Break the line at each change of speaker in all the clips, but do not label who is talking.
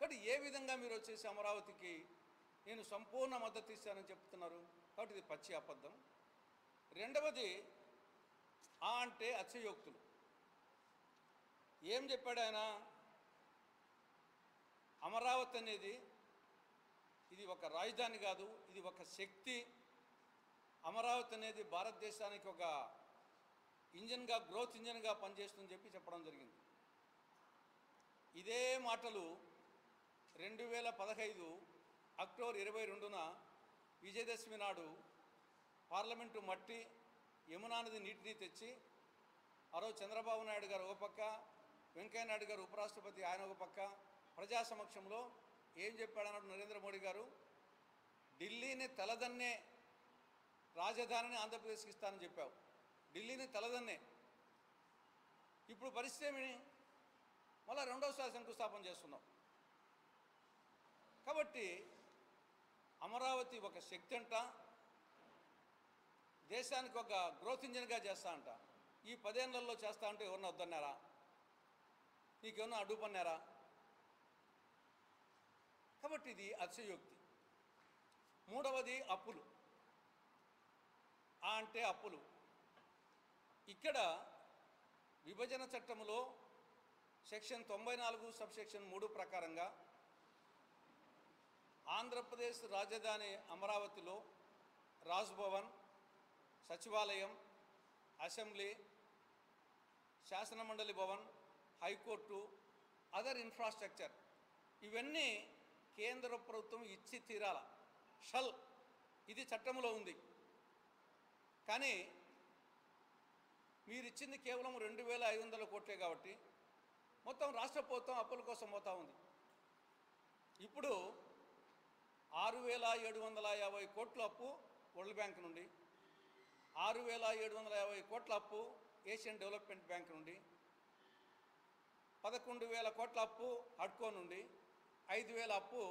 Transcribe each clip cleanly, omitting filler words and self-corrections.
కాబట్టి ఏ విధంగా మీరు వచ్చేసి అమరావతికి నేను సంపూర్ణ మద్దతు ఇస్తానని చెప్తున్నారు? కాబట్టి ఇది పచ్చి అబద్ధం. రెండవది అంటే అతిశయోక్తులు. ఏం చెప్పాడు ఆయన? అమరావతి అనేది ఇది ఒక రాజధాని కాదు, ఇది ఒక శక్తి. అమరావతి అనేది భారతదేశానికి ఒక ఇంజన్గా, గ్రోత్ ఇంజన్గా పనిచేస్తుందని చెప్పడం జరిగింది. ఇదే మాటలు 2015 అక్టోబర్ 22న విజయదశమి నాడు పార్లమెంటు మట్టి, యమునా నది నీటిని తెచ్చి ఆ రోజు చంద్రబాబు నాయుడు గారు ఒక పక్క, వెంకయ్య నాయుడు గారు ఉపరాష్ట్రపతి ఆయన ఒక పక్క ప్రజా సమక్షంలో ఏం చెప్పాడన్నాడు నరేంద్ర మోడీ గారు? ఢిల్లీని తలదన్నే రాజధానిని ఆంధ్రప్రదేశ్కి ఇస్తానని చెప్పావు. ఢిల్లీని తలదన్నే. ఇప్పుడు పరిస్థితి ఏమి? మళ్ళీ రెండోసారి శంకుస్థాపన చేస్తున్నాం. కాబట్టి అమరావతి ఒక శక్తి అంట, దేశానికి ఒక గ్రోత్ ఇంజన్గా చేస్తా అంట. ఈ 10 ఏళ్లలో చేస్తా అంటే ఎవరన్నా వద్దన్నారా? నీకేమన్నా అడ్డుపన్నారా? కాబట్టి ఇది అతిశయోక్తి. మూడవది అప్పులు. అంటే అప్పులు. ఇక్కడ విభజన చట్టంలో సెక్షన్ 94 సబ్సెక్షన్ 3 ప్రకారంగా ఆంధ్రప్రదేశ్ రాజధాని అమరావతిలో రాజ్భవన్, సచివాలయం, అసెంబ్లీ, శాసనమండలి భవన్, హైకోర్టు, అదర్ ఇన్ఫ్రాస్ట్రక్చర్ ఇవన్నీ కేంద్ర ప్రభుత్వం ఇచ్చి తీరాల. షల్ ఇది చట్టంలో ఉంది. కానీ మీరు ఇచ్చింది కేవలం 2500 కోట్లే కాబట్టి మొత్తం రాష్ట్ర ప్రభుత్వం అప్పుల కోసం పోతా ఉంది. ఇప్పుడు 6750 కోట్ల అప్పు వరల్డ్ బ్యాంక్ నుండి, 6750 కోట్ల అప్పు ఏషియన్ డెవలప్మెంట్ బ్యాంక్ నుండి, 11,000 కోట్ల అప్పు హడ్కో నుండి, 5,000 అప్పు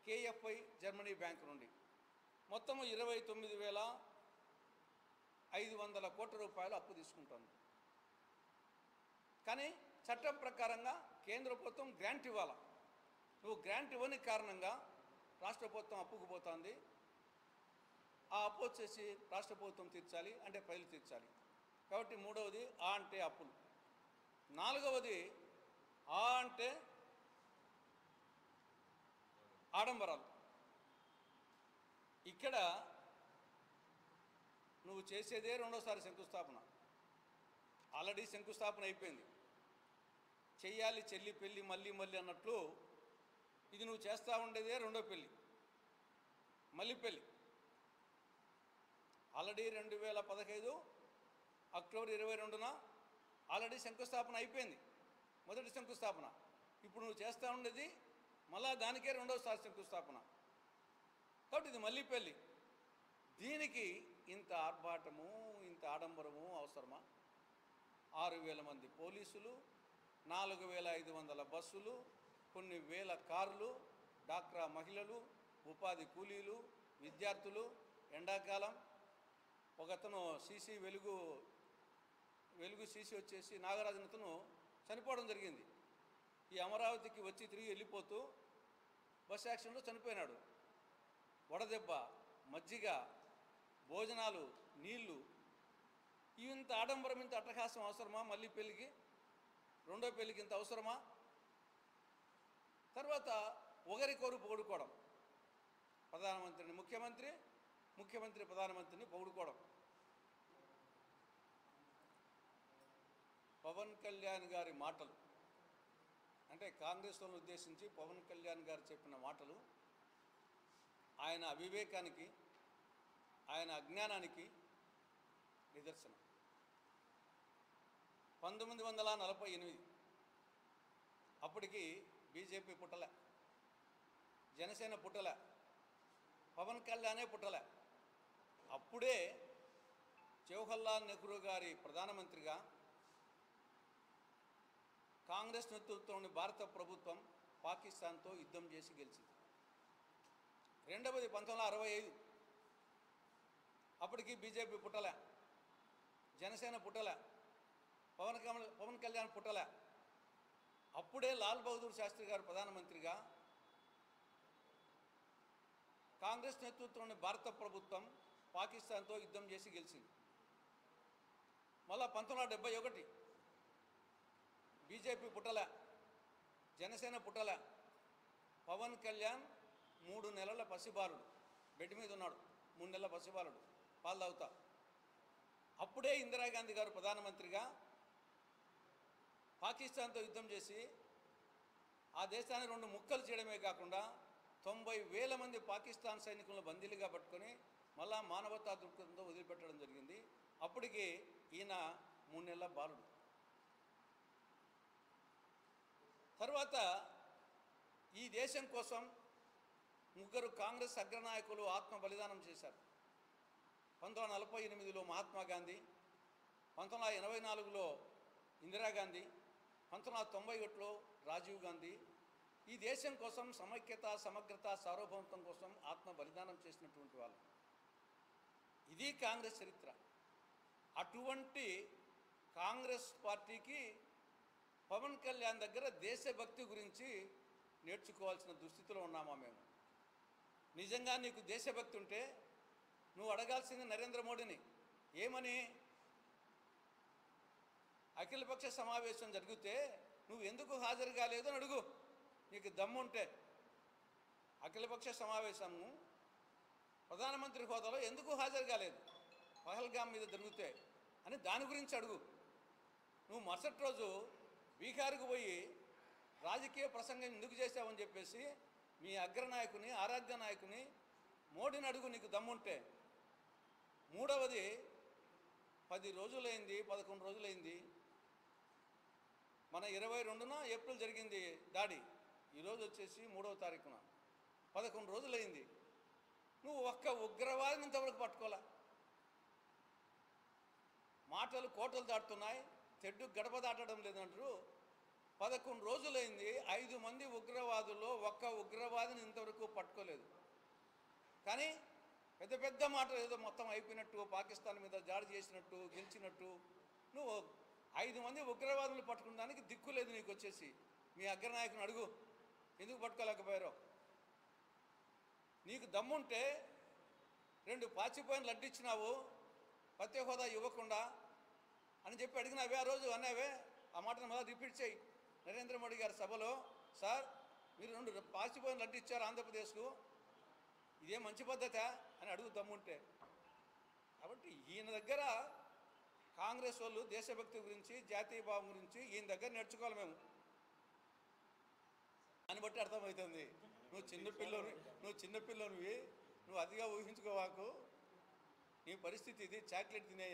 కేఎఫ్ఐ జర్మనీ బ్యాంక్ నుండి, మొత్తం 29,500 కోట్ల రూపాయలు అప్పు తీసుకుంటుంది. కానీ చట్టం ప్రకారంగా కేంద్ర ప్రభుత్వం గ్రాంట్ ఇవ్వాలి. నువ్వు గ్రాంట్ ఇవ్వని కారణంగా రాష్ట్ర ప్రభుత్వం అప్పుకు పోతుంది. ఆ అప్పు వచ్చేసి రాష్ట్ర ప్రభుత్వం తీర్చాలి, అంటే ప్రజలు తీర్చాలి. కాబట్టి మూడవది అంటే అప్పులు. నాలుగవది అంటే ఆడంబరాలు. ఇక్కడ నువ్వు చేసేదే రెండోసారి శంకుస్థాపన. ఆల్రెడీ శంకుస్థాపన అయిపోయింది. చెయ్యాలి చెల్లి పెళ్ళి మళ్ళీ మళ్ళీ అన్నట్లు ఇది నువ్వు చేస్తూ ఉండేదే రెండో పెళ్ళి, మళ్ళీ పెళ్ళి. ఆల్రెడీ 2015 అక్టోబర్ 22న ఆల్రెడీ శంకుస్థాపన అయిపోయింది, మొదటి శంకుస్థాపన. ఇప్పుడు నువ్వు చేస్తూ ఉండేది మళ్ళా దానికే రెండోసారి శంకుస్థాపన. కాబట్టి ఇది మళ్ళీ పెళ్ళి. దీనికి ఇంత ఆర్భాటము, ఇంత ఆడంబరము అవసరమా? 6,000 మంది పోలీసులు, 4,500 బస్సులు, కొన్ని వేల కార్లు, డాక్రా మహిళలు, ఉపాధి కూలీలు, విద్యార్థులు, ఎండాకాలం ఒకతను సీసీ వెలుగు సీసీ వచ్చేసి నాగరాజనతను చనిపోవడం జరిగింది. ఈ అమరావతికి వచ్చి తిరిగి వెళ్ళిపోతూ బస్ యాక్సిడెంట్లో చనిపోయినాడు. వడదెబ్బ, మజ్జిగ, భోజనాలు, నీళ్లు, ఇంత ఆడంబరం, ఇంత అట్టహాసం అవసరమా? మళ్ళీ పెళ్ళికి, రెండో పెళ్ళికి ఇంత అవసరమా? తర్వాత ఒకరికొరు పొగుడుకోవడం, ప్రధానమంత్రిని ముఖ్యమంత్రి, ముఖ్యమంత్రి ప్రధానమంత్రిని పొగుడుకోవడం. పవన్ కళ్యాణ్ గారి మాటలు అంటే కాంగ్రెస్లను ఉద్దేశించి పవన్ కళ్యాణ్ గారు చెప్పిన మాటలు ఆయన అవివేకానికి, ఆయన అజ్ఞానానికి నిదర్శనం. 1948 అప్పటికి బీజేపీ పుట్టలే, జనసేన పుట్టలే, పవన్ కళ్యాణే పుట్టలే. అప్పుడే జవహర్లాల్ నెహ్రూ గారి ప్రధానమంత్రిగా కాంగ్రెస్ నేతృత్వంలోని భారత ప్రభుత్వం పాకిస్తాన్తో యుద్ధం చేసి గెలిచింది. రెండవది 1965 అప్పటికి బీజేపీ పుట్టలే, జనసేన పుట్టలే, పవన్ కళ్యాణ్ పుట్టలే. అప్పుడే లాల్ బహదూర్ శాస్త్రి గారు ప్రధానమంత్రిగా కాంగ్రెస్ నేతృత్వంలోని భారత ప్రభుత్వం పాకిస్తాన్తో యుద్ధం చేసి గెలిచింది. మళ్ళా 1971 బీజేపీ పుట్టలే, జనసేన పుట్టలే. పవన్ కళ్యాణ్ 3 నెలల పసిబాలుడు, బెడ్ మీద ఉన్నాడు. 3 నెలల పసిబాలుడు, పాలు తాగుతా. అప్పుడే ఇందిరాగాంధీ గారు ప్రధానమంత్రిగా పాకిస్తాన్తో యుద్ధం చేసి ఆ దేశాన్ని 2 ముక్కలు చేయడమే కాకుండా 90,000 మంది పాకిస్తాన్ సైనికులను బందీలుగా పట్టుకొని మళ్ళా మానవతా దృక్పథంతో వదిలిపెట్టడం జరిగింది. అప్పటికి ఈయన 3 నెలల బాలుడు. తర్వాత ఈ దేశం కోసం 3 కాంగ్రెస్ అగ్రనాయకులు ఆత్మ బలిదానం చేశారు. 1948లో మహాత్మా గాంధీ, 1984లో ఇందిరాగాంధీ, 1991లో రాజీవ్ గాంధీ ఈ దేశం కోసం సమైక్యత, సమగ్రత, సార్వభౌమత్వం కోసం ఆత్మ బలిదానం చేసినటువంటి వాళ్ళు. ఇది కాంగ్రెస్ చరిత్ర. అటువంటి కాంగ్రెస్ పార్టీకి పవన్ కళ్యాణ్ దగ్గర దేశభక్తి గురించి నేర్చుకోవాల్సిన దుస్థితిలో ఉన్నామా మేము? నిజంగా నీకు దేశభక్తి ఉంటే నువ్వు అడగాల్సింది నరేంద్ర మోడీని ఏమని? అఖిలపక్ష సమావేశం జరిగితే నువ్వు ఎందుకు హాజరు కాలేదు అని అడుగు, నీకు దమ్ముంటే. అఖిలపక్ష సమావేశము ప్రధానమంత్రి హోదాలో ఎందుకు హాజరు కాలేదు పహల్గామ్ మీద జరిగితే అని దాని గురించి అడుగు. నువ్వు మరుసటి రోజు బీహార్కు పోయి రాజకీయ ప్రసంగం ఎందుకు చేశావని చెప్పేసి మీ అగ్రనాయకుని, ఆరాధ్య నాయకుని మోడీని అడుగు, నీకు దమ్ముంటే. మూడవది, 10 రోజులైంది, 11 రోజులైంది. మన 22న ఏప్రిల్ జరిగింది దాడి, ఈరోజు వచ్చేసి 3వ తారీఖున, 11 రోజులైంది. నువ్వు ఒక్క ఉగ్రవాదిని ఇంతవరకు పట్టుకోలే. మాటలు కోటలు దాటుతున్నాయి, తెడ్డు గడప దాటడం లేదంటారు. 11 రోజులైంది, 5 మంది ఉగ్రవాదుల్లో ఒక్క ఉగ్రవాదిని ఇంతవరకు పట్టుకోలేదు. కానీ పెద్ద పెద్ద మాటలు ఏదో మొత్తం అయిపోయినట్టు, పాకిస్తాన్ మీద దాడి చేసినట్టు, గెలిచినట్టు. నువ్వు 5 మంది ఉగ్రవాదులు పట్టుకున్నానికి దిక్కు లేదు నీకు. వచ్చేసి మీ అగ్రనాయకుని అడుగు, ఎందుకు పట్టుకోలేకపోయారో. నీకు దమ్ముంటే 2 పాచిపోయిన లడ్డు ఇచ్చినావు ప్రత్యేక హోదా ఇవ్వకుండా అని చెప్పి అడిగినావే, ఆ రోజు అన్నావే. ఆ మాటను మళ్ళీ రిపీట్ చేయి నరేంద్ర మోడీ గారి సభలో. సార్, మీరు 2 పాచిపోయిన లడ్డు ఇచ్చారు ఆంధ్రప్రదేశ్కు, ఇదే మంచి పద్ధత అని అడుగు దమ్ముంటే. కాబట్టి ఈయన దగ్గర కాంగ్రెస్ వాళ్ళు దేశభక్తి గురించి, జాతీయ భావం గురించి ఈయన దగ్గర నేర్చుకోవాలి మేము. దాన్ని బట్టి అర్థమవుతుంది. నువ్వు చిన్నపిల్లనివి, నువ్వు అతిగా ఊహించుకోవాకు. నీ పరిస్థితి ఇది. చాక్లెట్ తినే